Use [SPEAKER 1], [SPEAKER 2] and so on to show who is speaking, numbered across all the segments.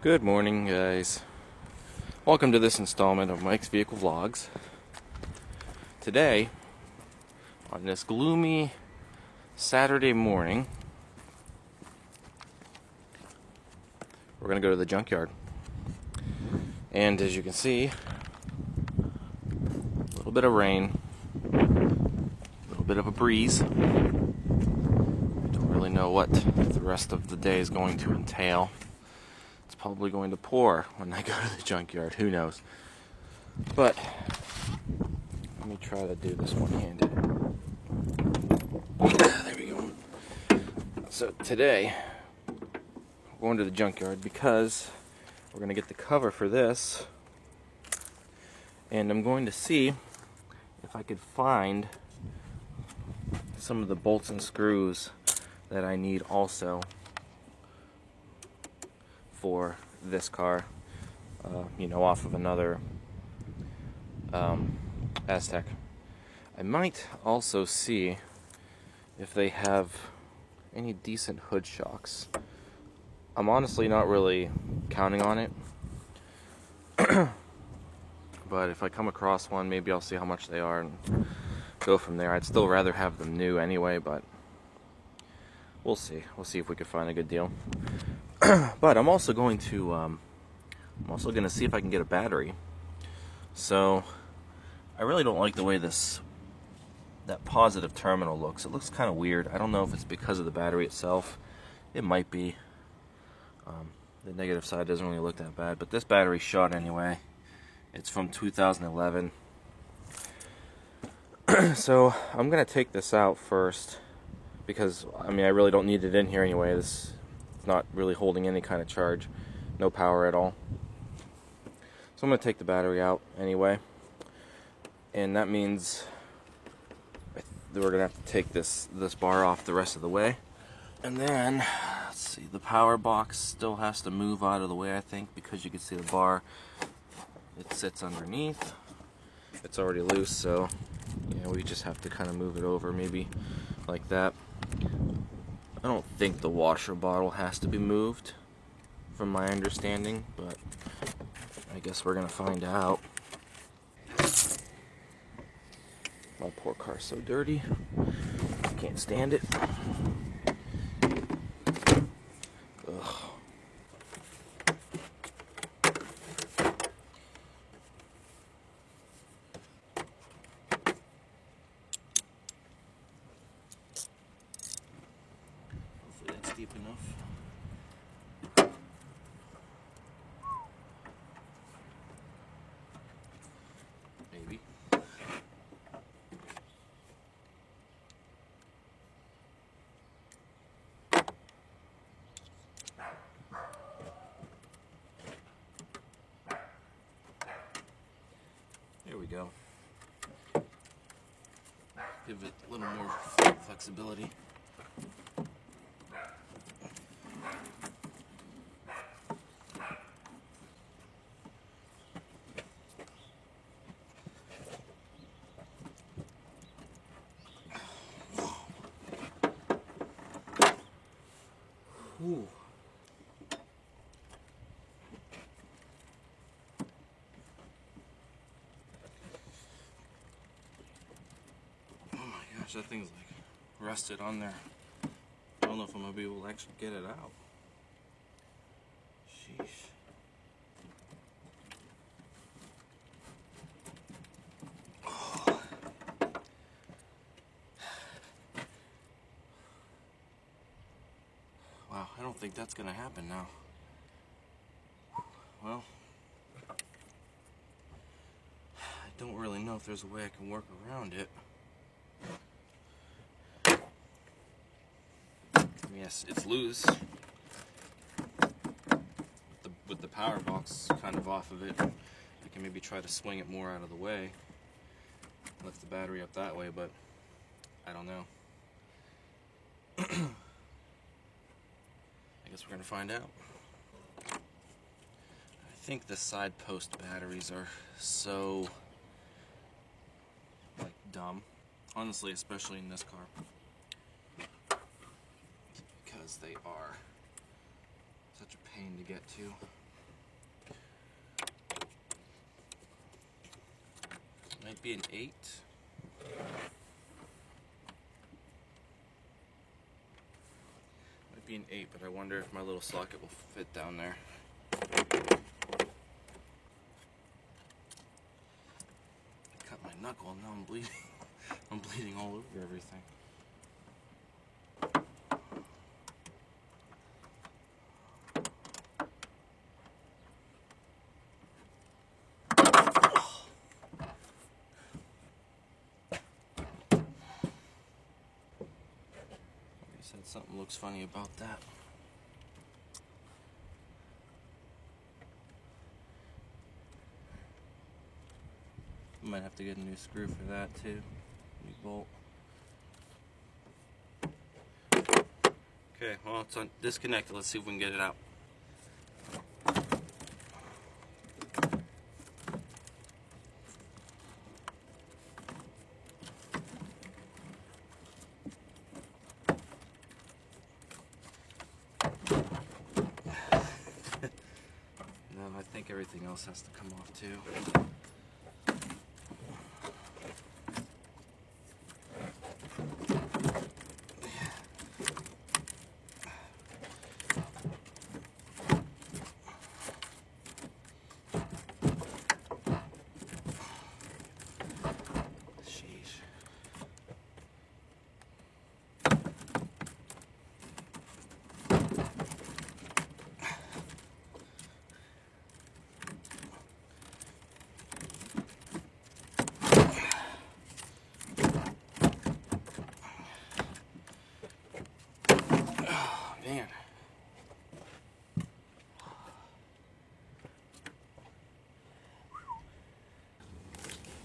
[SPEAKER 1] Good morning, guys. Welcome to this installment of Mike's Vehicle Vlogs. Today, on this gloomy Saturday morning, we're going to go to the junkyard. And as you can see, a little bit of rain, a little bit of a breeze. I don't really know what the rest of the day is going to entail. It's probably going to pour when I go to the junkyard. Who knows? But let me try to do this one-handed. There we go. So today, we're going to the junkyard because we're going to get the cover for this. And I'm going to see if I could find some of the bolts and screws that I need also for this car, off of another Aztek. I might also see if they have any decent hood shocks. I'm honestly not really counting on it, but if I come across one, maybe I'll see how much they are and go from there. I'd still rather have them new anyway, but we'll see. We'll see if we can find a good deal. But I'm also going to see if I can get a battery. So I really don't like the way that positive terminal looks. It looks kind of weird. I don't know if it's because of the battery itself. It might be. The negative side doesn't really look that bad, but this battery's shot anyway. It's from 2011. So I'm gonna take this out first because I really don't need it in here anyway. This is not really holding any kind of charge, no power at all. So I'm gonna take the battery out anyway, and that means we're gonna have to take this bar off the rest of the way. And then, let's see, the power box still has to move out of the way, I think, because you can see the bar, it sits underneath. It's already loose, so we just have to kind of move it over, maybe like that. I don't think the washer bottle has to be moved, from my understanding, but I guess we're gonna find out. My poor car's so dirty, I can't stand it. Ugh. Hopefully that's deep enough. Maybe. There we go. Give it a little more flexibility. Ooh. Oh my gosh, that thing's like rusted on there. I don't know if I'm gonna be able to actually get it out. Sheesh. Oh. Wow, I don't think that's gonna happen now. Well, I don't really know if there's a way I can work around it. Yes, it's loose. With the power box kind of off of it, I can maybe try to swing it more out of the way. Lift the battery up that way, but I don't know. I guess we're gonna find out. I think the side post batteries are so dumb, honestly, especially in this car, because they are such a pain to get to. Might be an 8. Might be an 8, but I wonder if my little socket will fit down there. I cut my knuckle and now I'm bleeding. I'm bleeding all over everything. Said something looks funny about that. I might have to get a new screw for that too. New bolt. Okay, well it's disconnected. Let's see if we can get it out. I think everything else has to come off too. Sheesh. Man.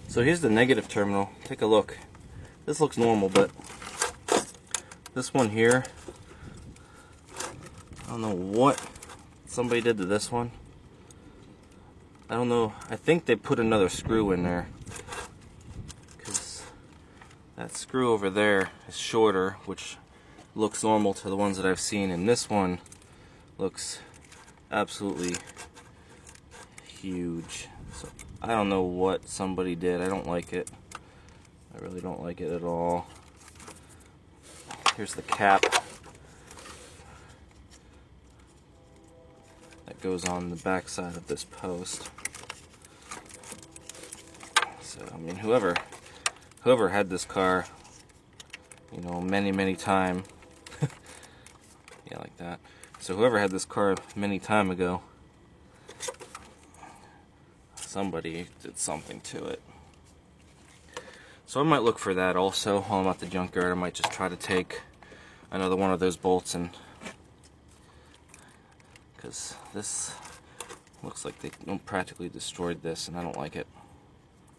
[SPEAKER 1] So here's the negative terminal. Take a look. This looks normal, but this one here, I don't know what somebody did to this one. I don't know. I think they put another screw in there, because that screw over there is shorter, which looks normal to the ones that I've seen, and this one looks absolutely huge. So I don't know what somebody did. I don't like it. I really don't like it at all. Here's the cap that goes on the back side of this post. So I mean, whoever had this car, you know, many time. Yeah, like that. So whoever had this car many time ago, somebody did something to it. So I might look for that also while I'm at the junkyard. I might just try to take another one of those bolts, and because this looks like they practically destroyed this, and I don't like it.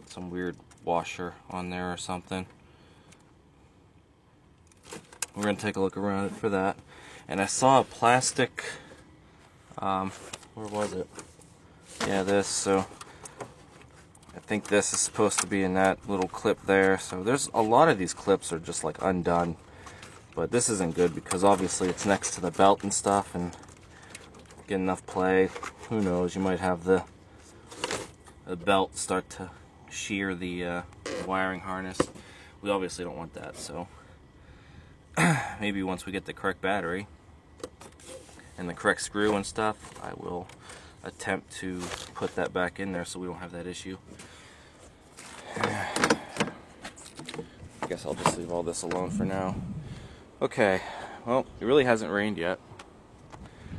[SPEAKER 1] Some weird washer on there or something. We're gonna take a look around it for that. And I saw a plastic, where was it? Yeah, this, so I think this is supposed to be in that little clip there. So there's a lot of these clips are just like undone, but this isn't good because obviously it's next to the belt and stuff, and get enough play, who knows, you might have the belt start to shear the wiring harness. We obviously don't want that, so maybe once we get the correct battery and the correct screw and stuff, I will attempt to put that back in there so we don't have that issue. I guess I'll just leave all this alone for now. Okay, well, it really hasn't rained yet.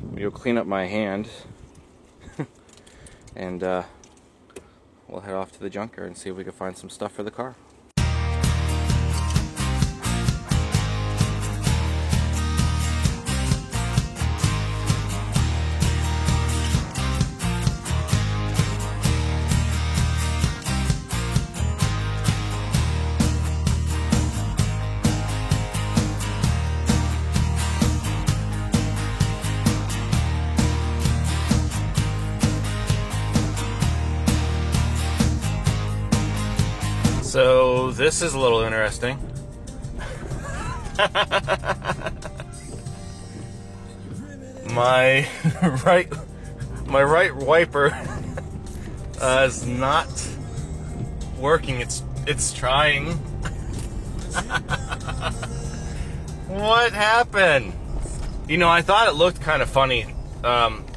[SPEAKER 1] We'll clean up my hand and we'll head off to the junkyard and see if we can find some stuff for the car. So this is a little interesting. My right wiper is not working. It's trying. What happened? You know, I thought it looked kind of funny.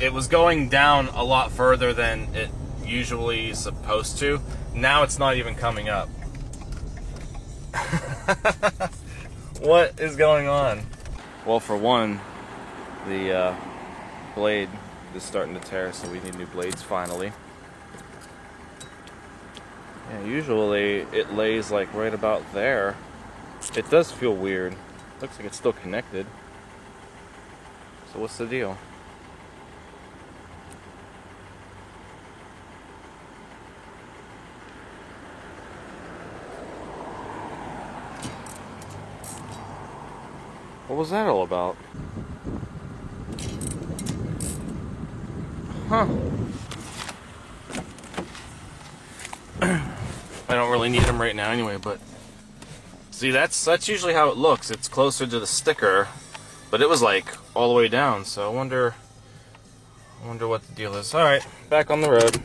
[SPEAKER 1] It was going down a lot further than it usually is supposed to. Now it's not even coming up. What is going on? Well, for one, the blade is starting to tear, so we need new blades finally. Yeah, usually it lays like right about there. It does feel weird. Looks like it's still connected. So what's the deal? What was that all about? Huh. I don't really need them right now anyway, but see, that's usually how it looks. It's closer to the sticker, but it was like all the way down, so I wonder what the deal is. All right, back on the road.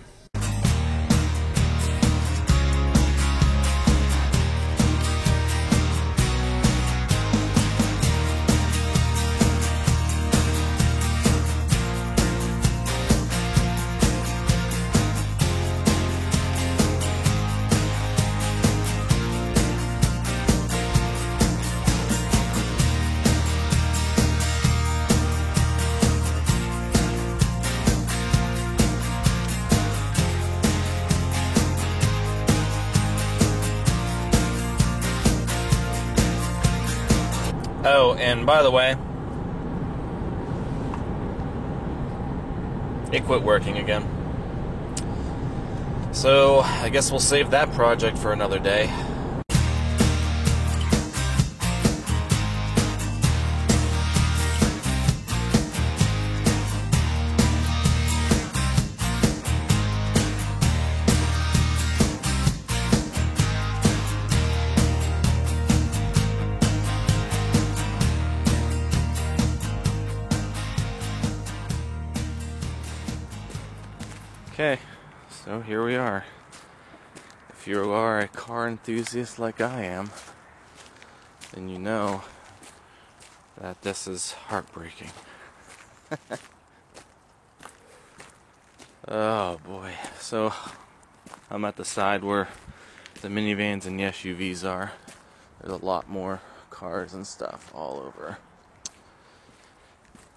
[SPEAKER 1] Oh, and by the way, it quit working again. So, I guess we'll save that project for another day. Okay, so here we are. If you are a car enthusiast like I am, then you know that this is heartbreaking. Oh boy. So I'm at the side where the minivans and the SUVs are. There's a lot more cars and stuff all over.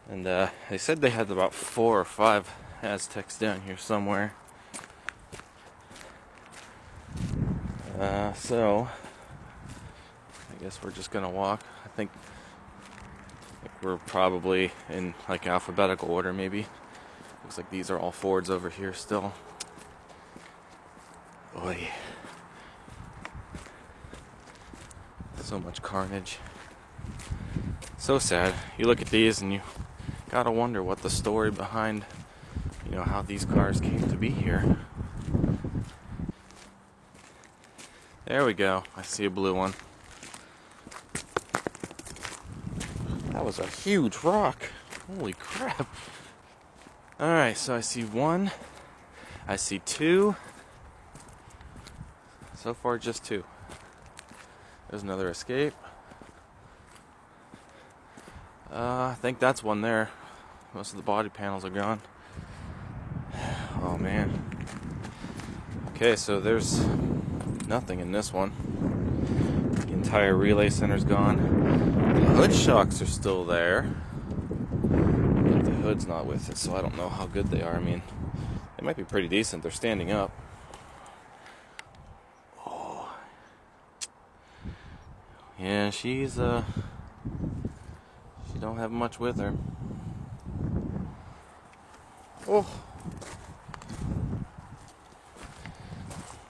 [SPEAKER 1] And they said they had about 4 or 5 Aztecs down here somewhere. So I guess we're just gonna walk. I think we're probably in like alphabetical order, maybe. Looks like these are all Fords over here still. Boy, so much carnage. So sad. You look at these and you gotta wonder what the story behind, you know, how these cars came to be here. There we go. I see a blue one. That was a huge rock. Holy crap. Alright, so I see 1. I see 2. So far, just 2. There's another Escape. I think that's one there. Most of the body panels are gone. Oh man. Okay, so there's nothing in this one. The entire relay center's gone. The hood shocks are still there, but the hood's not with it, so I don't know how good they are. I mean, they might be pretty decent. They're standing up. Oh. Yeah, she don't have much with her. Oh.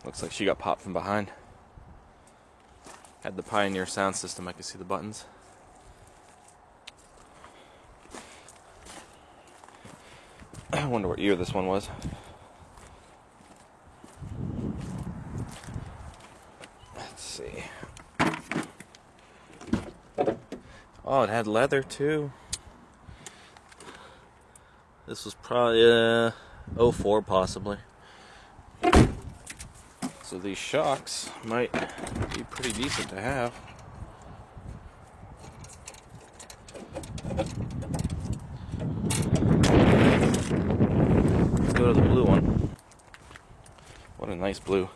[SPEAKER 1] Looks like she got popped from behind. Had the Pioneer sound system, I could see the buttons. I wonder what year this one was. Let's see. Oh, it had leather too. This was probably 04 possibly. So these shocks might be pretty decent to have. Let's go to the blue one. What a nice blue.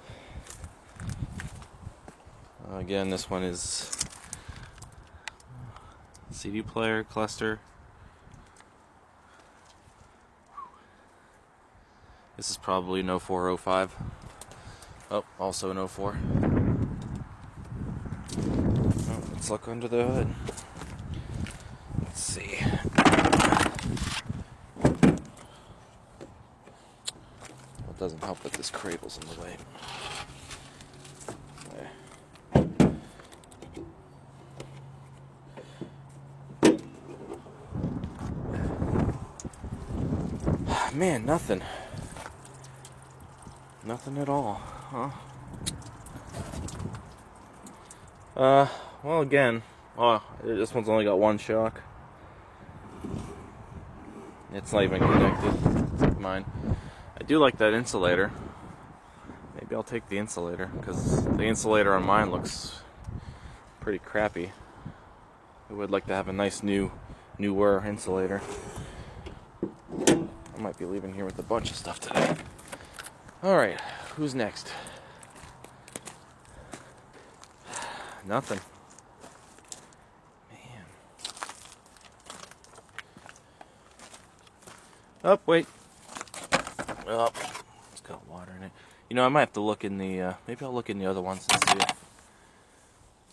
[SPEAKER 1] Again, this one is CD player cluster. This is probably an 0405. Oh, also an 04. Oh, let's look under the hood. Let's see. It doesn't help that this cradle's in the way. Man, nothing. Nothing at all, huh? Well, again, this one's only got one shock. It's not even connected. It's like mine. I do like that insulator. Maybe I'll take the insulator, because the insulator on mine looks pretty crappy. I would like to have a nice newer insulator. I might be leaving here with a bunch of stuff today. Alright, who's next? Nothing. Man. Oh, wait. Oh, it's got water in it. You know, I might have to look in the, maybe I'll look in the other ones and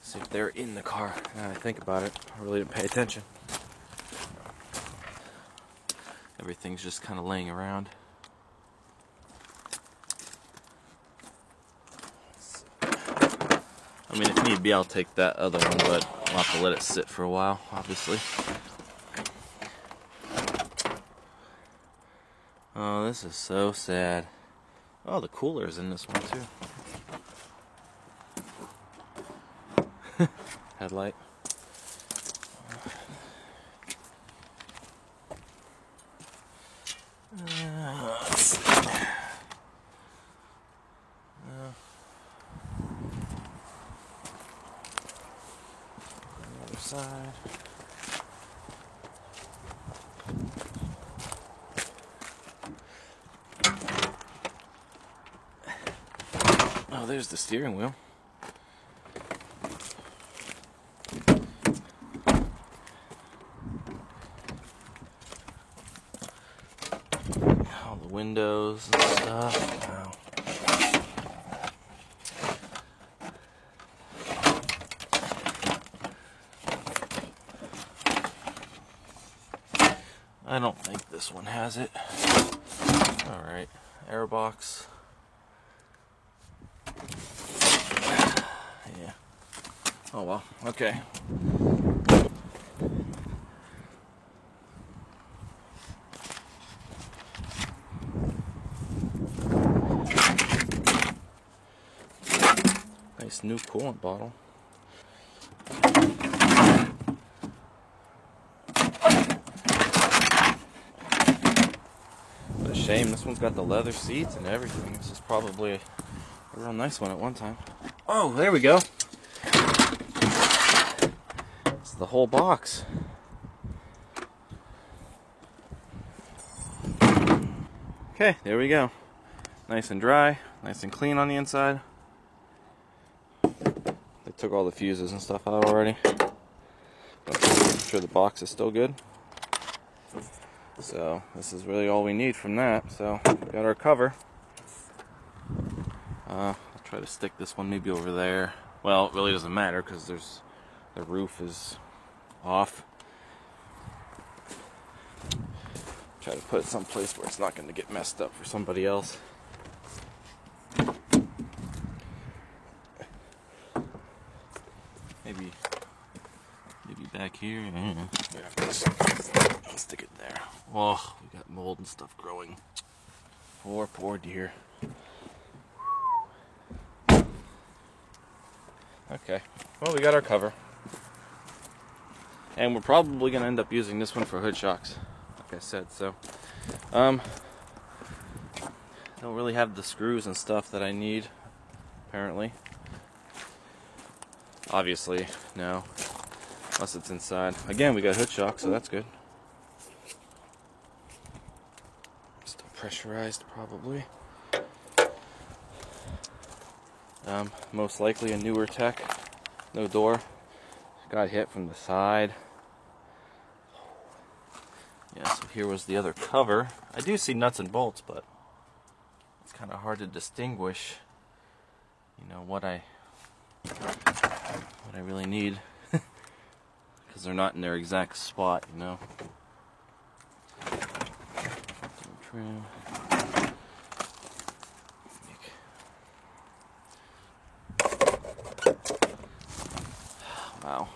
[SPEAKER 1] see if they're in the car. Now that I think about it, I really didn't pay attention. Everything's just kind of laying around. I mean, if need be, I'll take that other one, but I'll have to let it sit for a while, obviously. Oh, this is so sad. Oh, the cooler's in this one, too. Headlight. Let's see. The other side. Oh, there's the steering wheel. All the windows and stuff. Wow. I don't think this one has it. Alright, airbox. Yeah. Oh well, okay. Nice new coolant bottle. What a shame, this one's got the leather seats and everything. This is probably a real nice one at one time. Oh, there we go. It's the whole box. Okay, there we go. Nice and dry, nice and clean on the inside. They took all the fuses and stuff out already. But I'm sure the box is still good. So this is really all we need from that. So we got our cover. I'll try to stick this one maybe over there. Well, it really doesn't matter because the roof is off. Try to put it someplace where it's not going to get messed up for somebody else. Maybe back here. Yeah, let's stick it there. Oh, we got mold and stuff growing. Poor deer. Okay, well, we got our cover. And we're probably going to end up using this one for hood shocks, like I said. So, don't really have the screws and stuff that I need apparently. Obviously, no. Unless it's inside. Again, we got hood shock, so that's good. Still pressurized, probably. Most likely a newer tech. No door. Got hit from the side. Yeah, so here was the other cover. I do see nuts and bolts, but it's kind of hard to distinguish, you know, what I really need, because they're not in their exact spot, you know. Trim. Wow.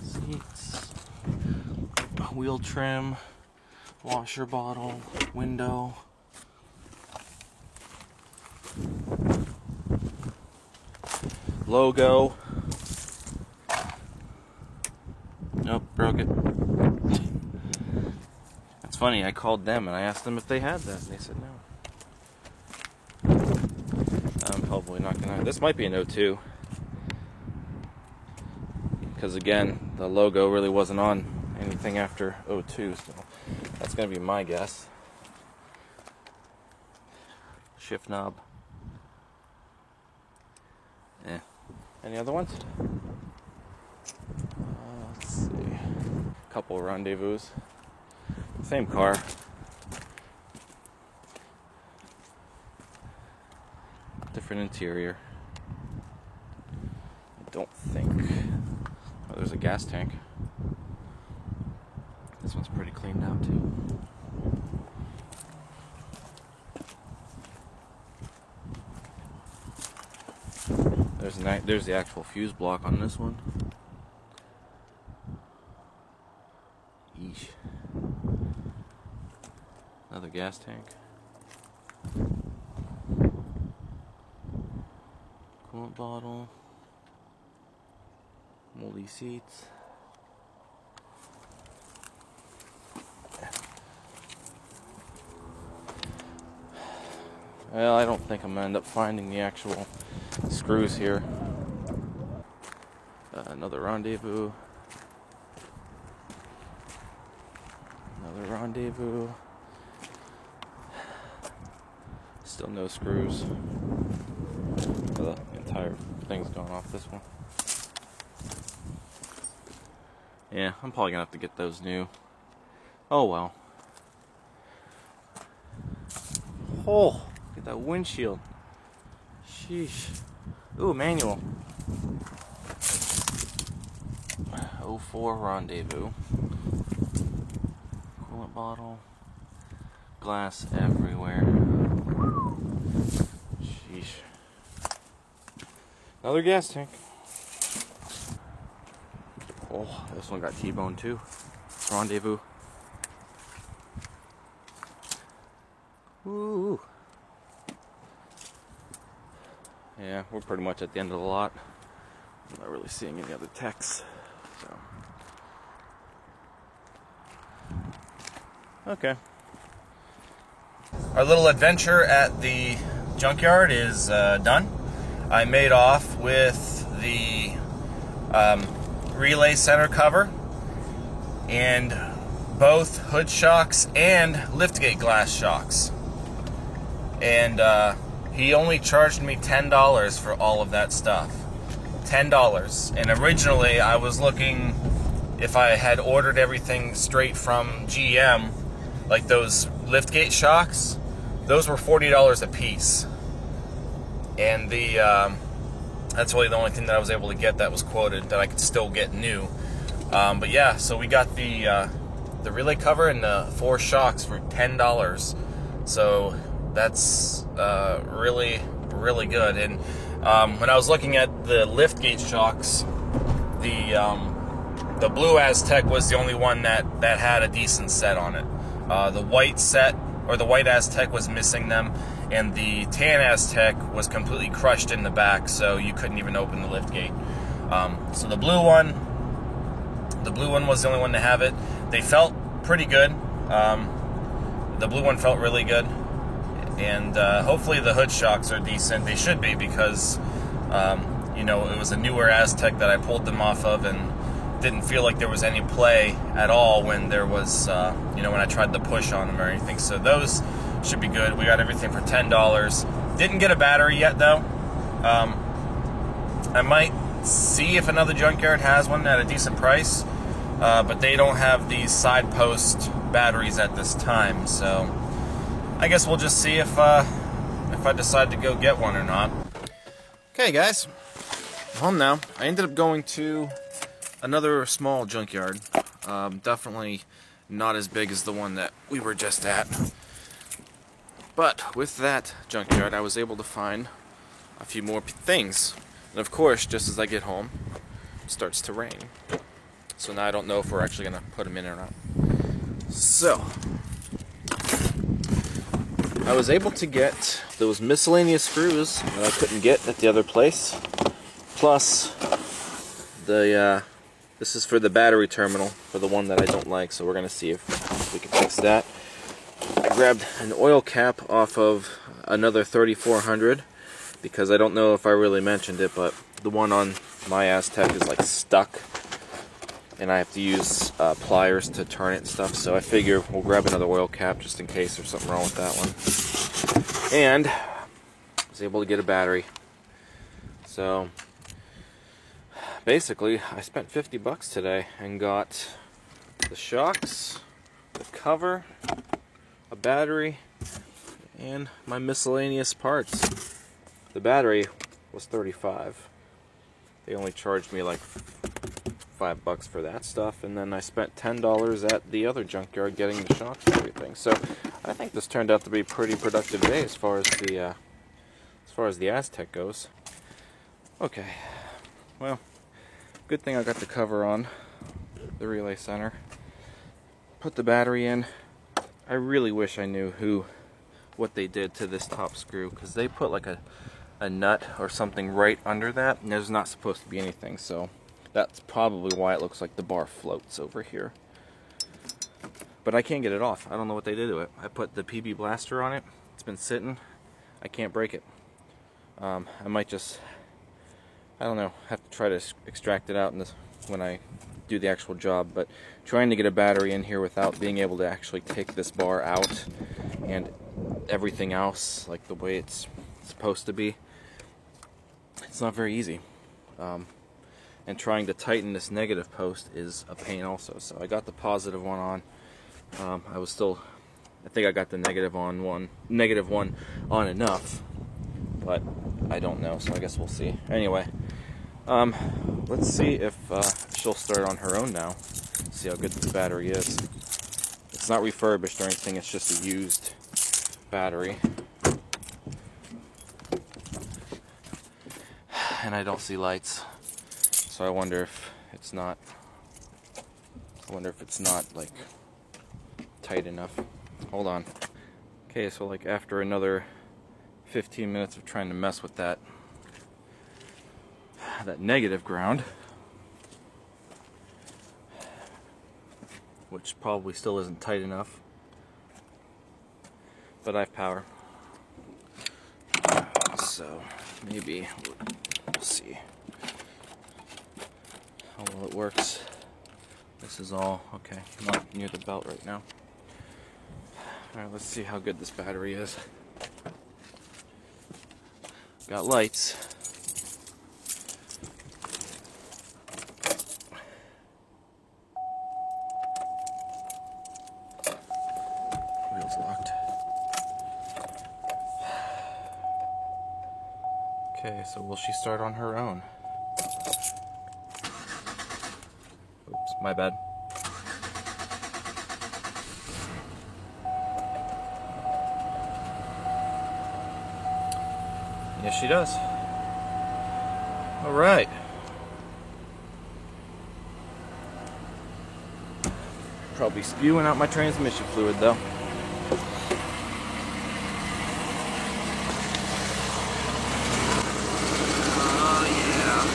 [SPEAKER 1] Seats, wheel trim, washer bottle, window. Logo. Nope, broke it. That's funny, I called them and I asked them if they had that, and they said no. I'm hopefully not gonna. This might be an 02. Because again, the logo really wasn't on anything after 02, so that's gonna be my guess. Shift knob. Yeah. Any other ones? Let's see. Couple Rendezvous. Same car. Different interior. I don't think. Oh, there's a gas tank. This one's pretty cleaned out too. There's the actual fuse block on this one. Yeesh. Another gas tank. Coolant bottle. Moldy seats. Well, I don't think I'm gonna end up finding the actual screws here. Another Rendezvous. Another Rendezvous. Still no screws. The entire thing's gone off this one. Yeah, I'm probably gonna have to get those new. Oh well. Oh, look at that windshield. Sheesh. Ooh, manual. 04 Rendezvous. Coolant bottle. Glass everywhere. Sheesh. Another gas tank. Oh, this one got T-boned too. Rendezvous. Ooh. Yeah, we're pretty much at the end of the lot. I'm not really seeing any other techs. So. Okay. Our little adventure at the junkyard is done. I made off with the relay center cover and both hood shocks and liftgate glass shocks. And he only charged me $10 for all of that stuff. $10. And originally I was looking, if I had ordered everything straight from GM, like those liftgate shocks, those were $40 a piece. And that's really the only thing that I was able to get that was quoted that I could still get new. But yeah, so we got the relay cover and the 4 shocks for $10. So that's really, really good. And when I was looking at the liftgate shocks, the blue Aztec was the only one that had a decent set on it. The white set, or the white Aztec, was missing them, and the tan Aztec was completely crushed in the back, so you couldn't even open the liftgate. So the blue one The blue one was the only one to have it. They felt pretty good. The blue one felt really good. And hopefully the hood shocks are decent. They should be, because you know, it was a newer Aztec that I pulled them off of, and didn't feel like there was any play at all when there was, you know, when I tried to push on them or anything. So those should be good. We got everything for $10. Didn't get a battery yet, though. I might see if another junkyard has one at a decent price, but they don't have these side post batteries at this time. So I guess we'll just see if I decide to go get one or not. Okay, guys, I'm home now. I ended up going to another small junkyard. Definitely not as big as the one that we were just at. But with that junkyard, I was able to find a few more things. And of course, just as I get home, it starts to rain. So now I don't know if we're actually going to put them in or not. So I was able to get those miscellaneous screws that I couldn't get at the other place. Plus, this is for the battery terminal for the one that I don't like, so we're going to see if we can fix that. I grabbed an oil cap off of another 3400, because I don't know if I really mentioned it, but the one on my Aztec is like stuck, and I have to use pliers to turn it and stuff, so I figure we'll grab another oil cap just in case there's something wrong with that one. And I was able to get a battery. So basically, I spent $50 today and got the shocks, the cover, a battery, and my miscellaneous parts. The battery was $35. They only charged me like $5 for that stuff, and then I spent $10 at the other junkyard getting the shocks and everything. So I think this turned out to be a pretty productive day as far as the Aztec goes. Okay, well, good thing I got the cover on the relay center. Put the battery in. I really wish I knew what they did to this top screw, because they put like a nut or something right under that, and there's not supposed to be anything, so that's probably why it looks like the bar floats over here. But I can't get it off. I don't know what they did to it. I put the PB Blaster on it. It's been sitting. I can't break it. I might just, I don't know, have to try to extract it out when I do the actual job, but trying to get a battery in here without being able to actually take this bar out and everything else like the way it's supposed to be, it's not very easy. And trying to tighten this negative post is a pain also. So I got the positive one on. I think I got the negative one on enough, but I don't know, so I guess we'll see. Anyway, let's see if she'll start on her own now. See how good the battery is. It's not refurbished or anything, it's just a used battery. And I don't see lights, so I wonder if it's not like tight enough. Hold on. Okay, so like after another 15 minutes of trying to mess with that negative ground, which probably still isn't tight enough, but I have power, so maybe we'll see how well it works. This is all okay. I'm not near the belt right now. Alright, let's see how good this battery is. Got lights. Wheels locked. Okay, so will she start on her own? Oops, my bad. Yes, she does. All right. Probably spewing out my transmission fluid though. Oh yeah.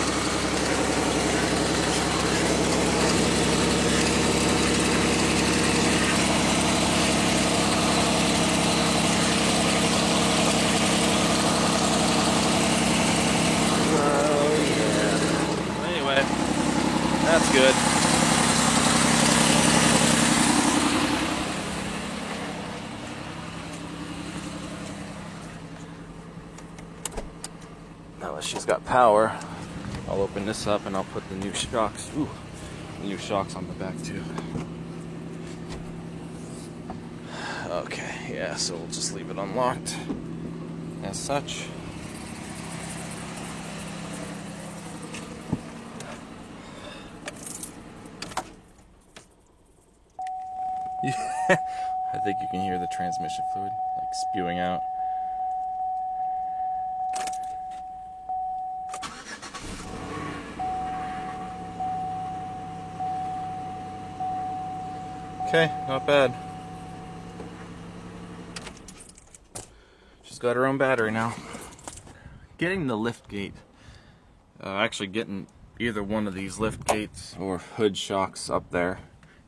[SPEAKER 1] That's good. Now that she's got power, I'll open this up and I'll put the new shocks. Ooh, the new shocks on the back too. Okay, yeah, so we'll just leave it unlocked as such. I think you can hear the transmission fluid like spewing out. Okay, not bad. She's got her own battery now. Getting the lift gate, actually getting either one of these lift gates or hood shocks up there,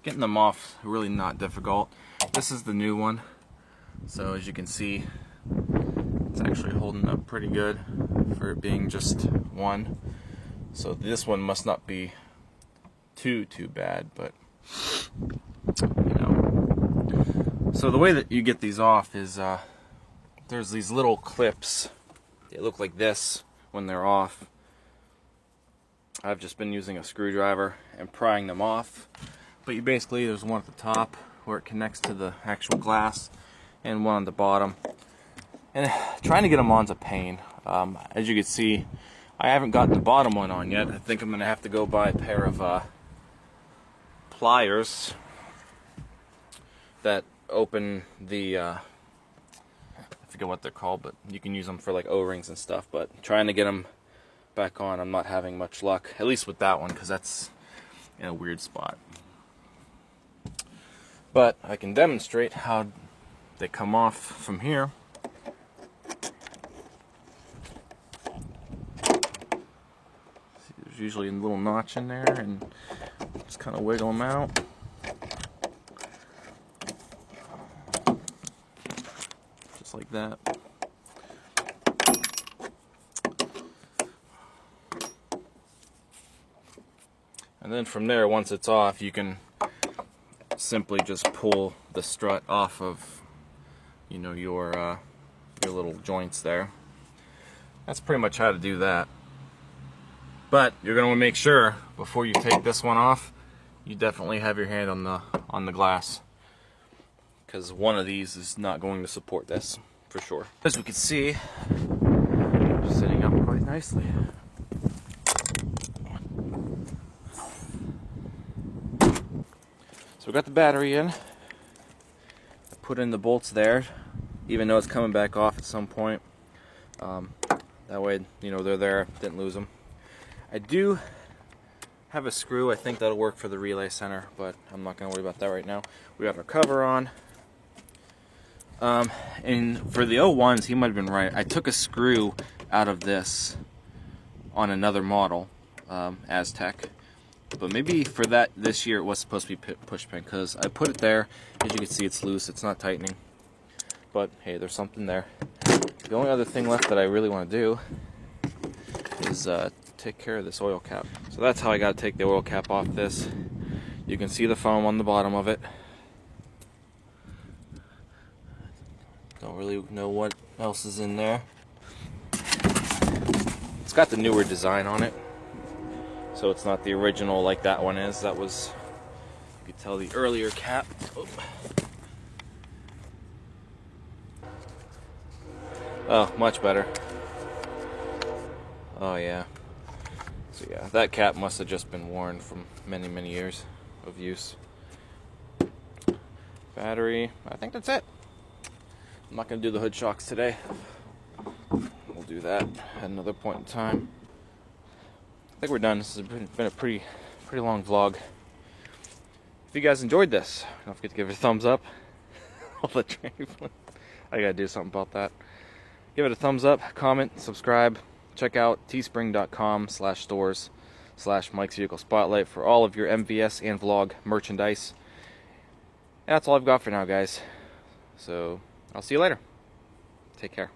[SPEAKER 1] getting them off really not difficult. This is the new one, so as you can see, it's actually holding up pretty good for it being just one. So this one must not be too bad, but you know. So the way that you get these off is there's these little clips. They look like this when they're off. I've just been using a screwdriver and prying them off. But you basically, there's one at the top where it connects to the actual glass, and one on the bottom. And trying to get them on's a pain. As you can see, I haven't gotten the bottom one on yet. I think I'm going to have to go buy a pair of pliers that open the, I forget what they're called, but you can use them for like O-rings and stuff. But trying to get them back on, I'm not having much luck, at least with that one, because that's in a weird spot. But I can demonstrate how they come off from here. See, there's usually a little notch in there, and just kind of wiggle them out. Just like that. And then from there, once it's off, you can simply just pull the strut off of, you know, your little joints there. That's pretty much how to do that. But you're going to want to make sure before you take this one off, you definitely have your hand on the glass, because one of these is not going to support this for sure. As we can see, sitting up quite nicely. So we got the battery in. I put in the bolts there, even though it's coming back off at some point. That way, you know, they're there, didn't lose them. I do have a screw, I think that'll work for the relay center, but I'm not going to worry about that right now. We got our cover on. And for the 01s, he might have been right. I took a screw out of this on another model, Aztec. But maybe for that this year it was supposed to be push pin, because I put it there. As you can see, it's loose, it's not tightening. But hey, there's something there. The only other thing left that I really want to do is take care of this oil cap. So that's how I got to take the oil cap off this. You can see the foam on the bottom of it. Don't really know what else is in there. It's got the newer design on it, so it's not the original like that one is. That was, you could tell, the earlier cap. Oh, much better. Oh yeah. So yeah, that cap must have just been worn from many years of use. Battery, I think that's it. I'm not going to do the hood shocks today. We'll do that at another point in time. I think we're done. This has been a pretty long vlog. If you guys enjoyed this, don't forget to give it a thumbs up. All the train, I gotta do something about that. Give it a thumbs up, comment, subscribe. Check out teespring.com/stores/Mike's Vehicle Spotlight for all of your MVS and vlog merchandise. And that's all I've got for now, guys. So I'll see you later. Take care.